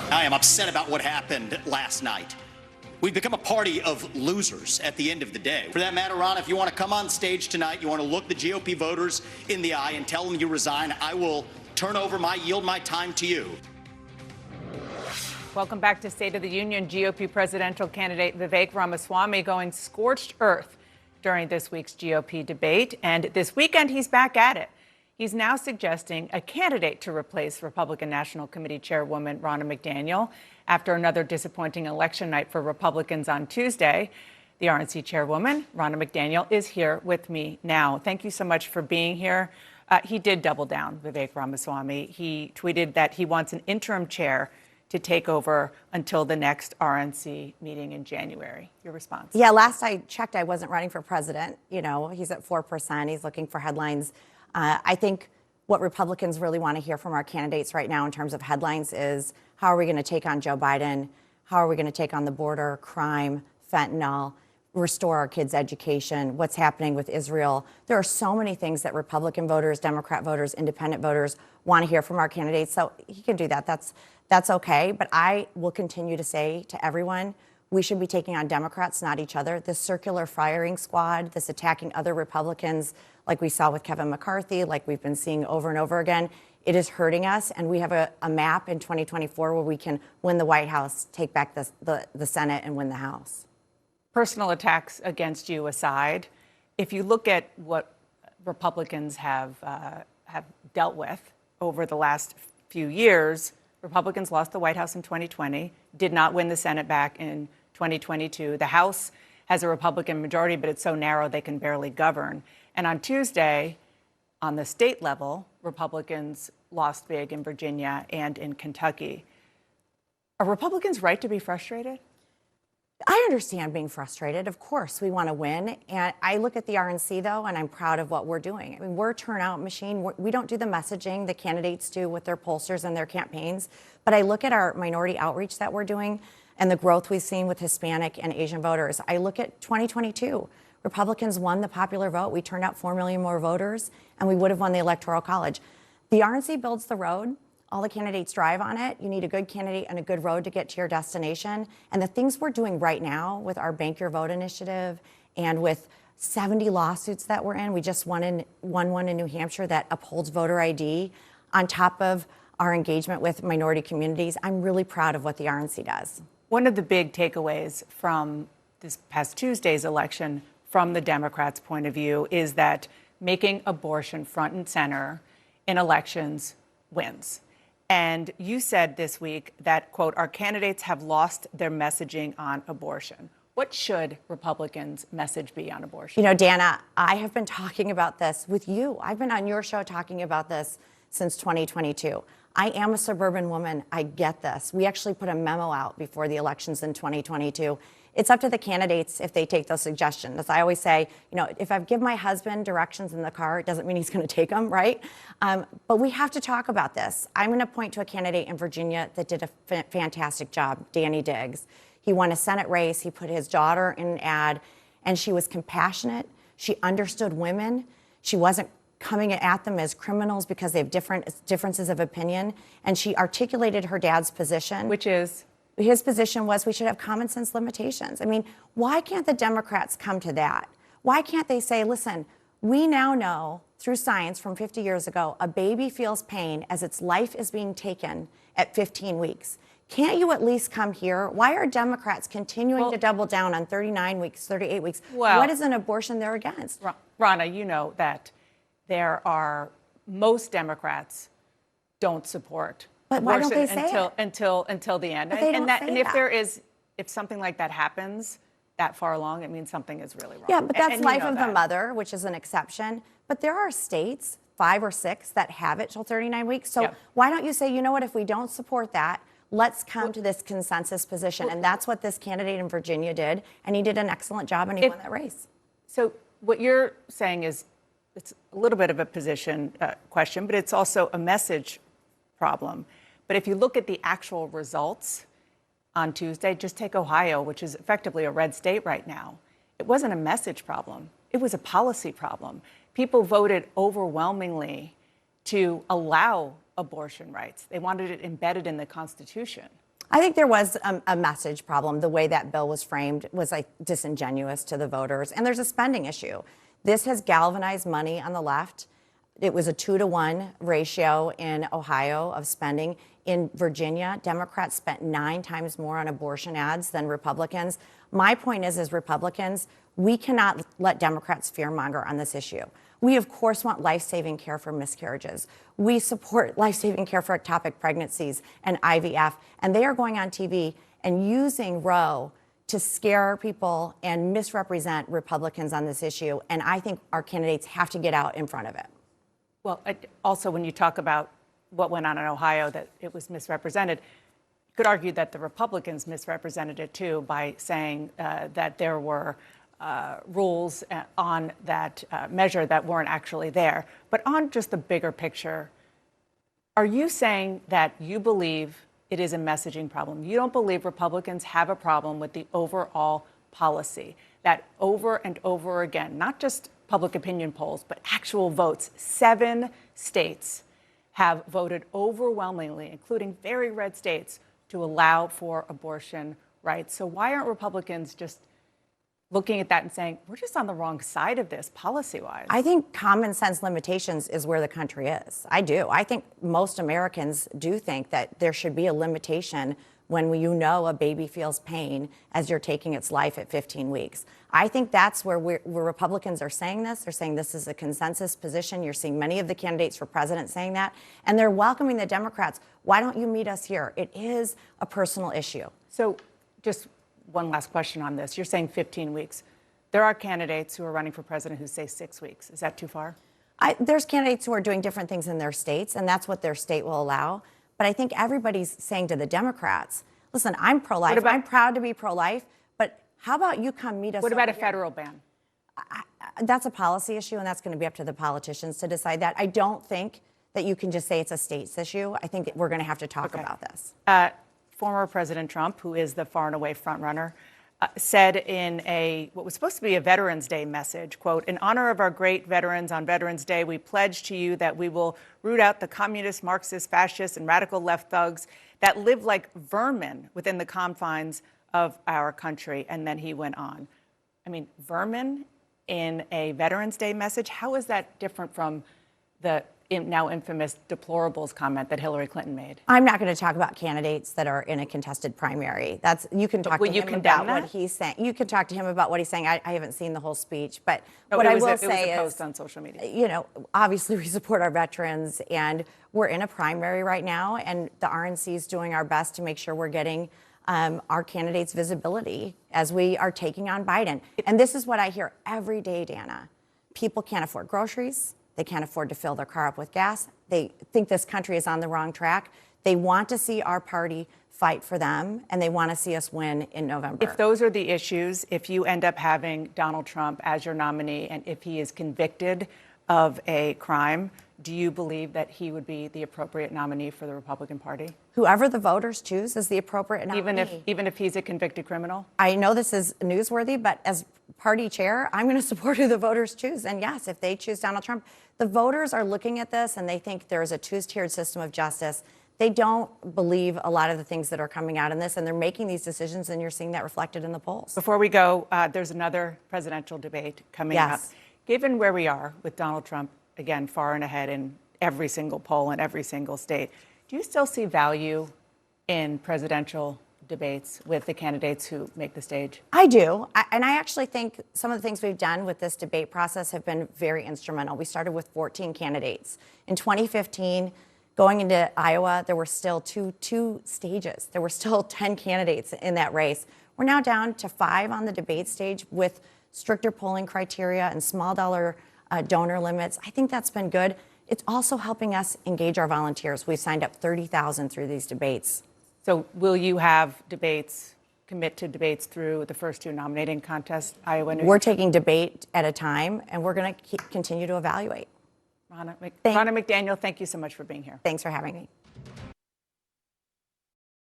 I am upset about what happened last night. We've become a party of losers at the end of the day. For that matter, Ron, if you want to come on stage tonight, you want to look the GOP voters in the eye and tell them you resign, I will yield my time to you. Welcome back to State of the Union. GOP presidential candidate Vivek Ramaswamy going scorched earth during this week's GOP debate. And this weekend, he's back at it. He's now suggesting a candidate to replace Republican National Committee Chairwoman Ronna McDaniels after another disappointing election night for Republicans on Tuesday. The RNC Chairwoman, Ronna McDaniels, is here with me now. Thank you so much for being here. He did double down, Vivek Ramaswamy. He tweeted that he wants an interim chair to take over until the next RNC meeting in January. Your response? Yeah, last I checked, I wasn't running for president. You know, he's at 4%. He's looking for headlines. I think what Republicans really want to hear from our candidates right now in terms of headlines is how are we going to take on Joe Biden? How are we going to take on the border, crime, fentanyl, restore our kids' education, what's happening with Israel? There are so many things that Republican voters, Democrat voters, independent voters want to hear from our candidates. So he can do that. That's okay. But I will continue to say to everyone, we should be taking on Democrats, not each other. This circular firing squad, this attacking other Republicans, like we saw with Kevin McCarthy, like we've been seeing over and over again, it is hurting us. And we have a map in 2024 where we can win the White House, take back the Senate, and win the House. Personal attacks against you aside, if you look at what Republicans have dealt with over the last few years, Republicans lost the White House in 2020, did not win the Senate back in 2022. The House has a Republican majority, but it's so narrow they can barely govern. And on Tuesday, on the state level, Republicans lost big in Virginia and in Kentucky. Are Republicans right to be frustrated? I understand being frustrated. Of course, we want to win. And I look at the RNC, though, and I'm proud of what we're doing. I mean, we're a turnout machine. We don't do the messaging the candidates do with their pollsters and their campaigns. But I look at our minority outreach that we're doing and the growth we've seen with Hispanic and Asian voters. I look at 2022. Republicans won the popular vote. We turned out 4 million more voters, and we would have won the Electoral College. The RNC builds the road. All the candidates drive on it. You need a good candidate and a good road to get to your destination. And the things we're doing right now with our Bank Your Vote initiative and with 70 lawsuits that we're in, we just won one in New Hampshire that upholds voter ID, on top of our engagement with minority communities. I'm really proud of what the RNC does. One of the big takeaways from this past Tuesday's election, from the Democrats' point of view, is that making abortion front and center in elections wins. And you said this week that, quote, our candidates have lost their messaging on abortion. What should Republicans' message be on abortion? You know, Dana, I have been talking about this with you. I've been on your show talking about this since 2022. I am a suburban woman. I get this. We actually put a memo out before the elections in 2022. It's up to the candidates if they take those suggestions. As I always say, you know, if I give my husband directions in the car, it doesn't mean he's going to take them, right? But we have to talk about this. I'm going to point to a candidate in Virginia that did a fantastic job, Danny Diggs. He won a Senate race. He put his daughter in an ad, and she was compassionate. She understood women. She wasn't coming at them as criminals because they have differences of opinion. And she articulated her dad's position. Which is? His position was we should have common sense limitations. I mean, why can't the Democrats come to that? Why can't they say, listen, we now know through science from 50 years ago, a baby feels pain as its life is being taken at 15 weeks. Can't you at least come here? Why are Democrats continuing to double down on 39 weeks, 38 weeks? What is an abortion they're against? Ronna, you know that most Democrats don't support but why don't they say until the end? If something like that happens that far along, it means something is really wrong. Yeah, but that's life of the mother, which is an exception. But there are states, 5 or 6, that have it till 39 weeks. So why don't you say, you know what, if we don't support that, let's come to this consensus position. And that's what this candidate in Virginia did. And he did an excellent job, and he won that race. So what you're saying is it's a little bit of a position question, but it's also a message problem. But if you look at the actual results on Tuesday, just take Ohio, which is effectively a red state right now. It wasn't a message problem. It was a policy problem. People voted overwhelmingly to allow abortion rights. They wanted it embedded in the Constitution. I think there was a message problem. The way that bill was framed was like disingenuous to the voters. And there's a spending issue. This has galvanized money on the left. It was a 2-to-1 ratio in Ohio of spending. In Virginia, Democrats spent 9 times more on abortion ads than Republicans. My point is, as Republicans, we cannot let Democrats fearmonger on this issue. We, of course, want life-saving care for miscarriages. We support life-saving care for ectopic pregnancies and IVF. And they are going on TV and using Roe to scare people and misrepresent Republicans on this issue. And I think our candidates have to get out in front of it. Well, also, when you talk about what went on in Ohio, that it was misrepresented, you could argue that the Republicans misrepresented it, too, by saying that there were rules on that measure that weren't actually there. But on just the bigger picture, are you saying that you believe it is a messaging problem? You don't believe Republicans have a problem with the overall policy, that over and over again, not just public opinion polls, but actual votes, 7 states have voted overwhelmingly, including very red states, to allow for abortion rights. So why aren't Republicans just looking at that and saying, we're just on the wrong side of this policy-wise? I think common sense limitations is where the country is. I do. I think most Americans do think that there should be a limitation when you know a baby feels pain as you're taking its life at 15 weeks. I think that's where Republicans are saying this. They're saying this is a consensus position. You're seeing many of the candidates for president saying that. And they're welcoming the Democrats. Why don't you meet us here? It is a personal issue. So just one last question on this. You're saying 15 weeks. There are candidates who are running for president who say 6 weeks. Is that too far? There's candidates who are doing different things in their states, and that's what their state will allow. But I think everybody's saying to the Democrats, listen, I'm pro-life. I'm proud to be pro-life. But how about you come meet us? What about a federal ban? That's a policy issue, and that's going to be up to the politicians to decide that. I don't think that you can just say it's a states issue. I think that we're going to have to talk about this. Former President Trump, who is the far and away frontrunner, said in what was supposed to be a Veterans Day message, quote, "In honor of our great veterans on Veterans Day, we pledge to you that we will root out the communist, Marxist, fascist, and radical left thugs that live like vermin within the confines of our country." And then he went on. I mean, vermin in a Veterans Day message? How is that different from the now infamous deplorables comment that Hillary Clinton made? I'm not going to talk about candidates that are in a contested primary. You can talk to him about what he's saying. You can talk to him about what he's saying. I haven't seen the whole speech, but what I will say is, it was a post on social media. You know, obviously we support our veterans, and we're in a primary right now, and the RNC is doing our best to make sure we're getting our candidates visibility as we are taking on Biden. And this is what I hear every day, Dana. People can't afford groceries. They can't afford to fill their car up with gas. They think this country is on the wrong track. They want to see our party fight for them, and they want to see us win in November. If those are the issues, if you end up having Donald Trump as your nominee, and if he is convicted of a crime, do you believe that he would be the appropriate nominee for the Republican Party? Whoever the voters choose is the appropriate nominee. Even if he's a convicted criminal? I know this is newsworthy, but as party chair, I'm going to support who the voters choose. And yes, if they choose Donald Trump, the voters are looking at this and they think there is a two-tiered system of justice. They don't believe a lot of the things that are coming out in this, and they're making these decisions, and you're seeing that reflected in the polls. Before we go, there's another presidential debate coming up. Given where we are with Donald Trump, again, far and ahead in every single poll in every single state, do you still see value in presidential debates with the candidates who make the stage? I do. And I actually think some of the things we've done with this debate process have been very instrumental. We started with 14 candidates. In 2015, going into Iowa, there were still two stages. There were still 10 candidates in that race. We're now down to 5 on the debate stage with stricter polling criteria and small dollar donor limits. I think that's been good. It's also helping us engage our volunteers. We've signed up 30,000 through these debates. So will you have debates, commit to debates through the first 2 nominating contests, Iowa, New York? We're taking debate at a time, and we're going to continue to evaluate. Ronna McDaniels, thank you so much for being here. Thanks for having me.